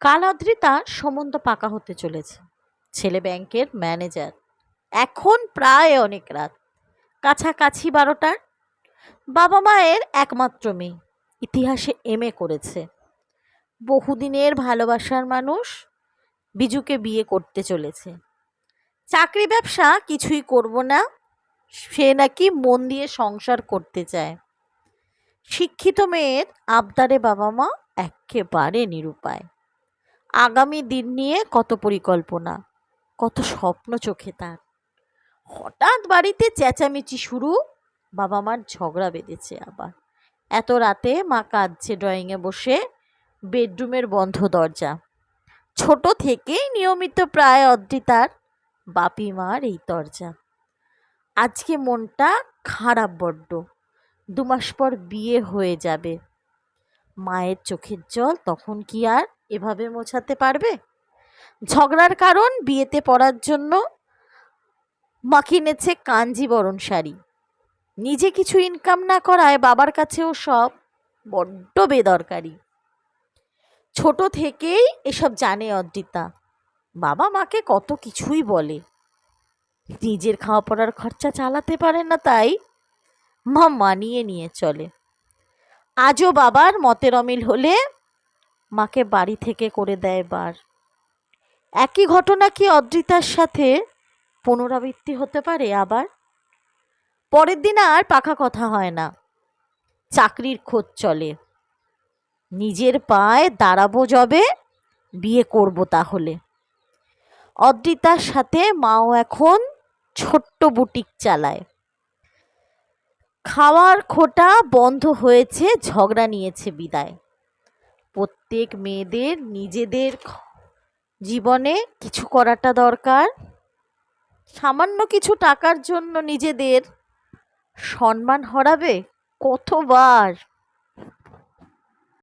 কাল অদ্রিতা সম্বন্ধ পাকা হতে চলেছে। ছেলে ব্যাংকের ম্যানেজার। এখন প্রায় অনেক রাত, কাছাকাছি 12টার। বাবা মায়ের একমাত্র মেয়ে, ইতিহাসে এমএ করেছে। বহুদিনের ভালোবাসার মানুষ বিজুকে বিয়ে করতে চলেছে। চাকরি ব্যবসা কিছুই করব না, সে নাকি মন দিয়ে সংসার করতে চায়। শিক্ষিত মেয়ের আবদারে বাবা মা একেবারে নিরুপায়। আগামী দিন নিয়ে কত পরিকল্পনা, কত স্বপ্ন চোখে তার। হঠাৎ বাড়িতে চেঁচামেচি শুরু, বাবা মার ঝগড়া বেঁধেছে আবার। এত রাতে মা কাঁদছে ড্রয়িংয়ে বসে, বেডরুমের বন্ধ দরজা। ছোট থেকেই নিয়মিত প্রায় অদ্রিতার বাপি মার এই দরজা। আজকে মনটা খারাপ বড্ড। 2 মাস পর বিয়ে হয়ে যাবে। মায়ের চোখের জল তখন কি আর এভাবে মোছাতে পারবে? ঝগড়ার কারণ বিয়েতে পরার জন্য মা কিনেছে কাঞ্জিবরণ শাড়ি। নিজে কিছু ইনকাম না করায় বাবার কাছেও সব বড্ড বেদরকারি। ছোট থেকেই এসব জানে অদ্রিতা। বাবা মাকে কত কিছুই বলে, নিজের খাওয়া পড়ার খরচা চালাতে পারে না, তাই মা মানিয়ে নিয়ে চলে। আজও বাবার মতের অমিল হলে মাকে বাড়ি থেকে করে দেয় বার। একই ঘটনা কি অদ্রিতার সাথে পুনরাবৃত্তি হতে পারে আবার? পরের দিন আর পাকা কথা হয় না, চাকরির খোঁজ চলে। নিজের পায়ে দাঁড়াবো যবে, বিয়ে করব তাহলে। অদ্রিতার সাথে মাও এখন ছোট্ট বুটিক চালায়। খাওয়ার খোটা বন্ধ হয়েছে, ঝগড়া নিয়েছে বিদায়। প্রত্যেক মেয়েদের নিজেদের জীবনে কিছু করাটা দরকার। সামান্য কিছু টাকার জন্য নিজেদের সম্মান হারাবে কতবার?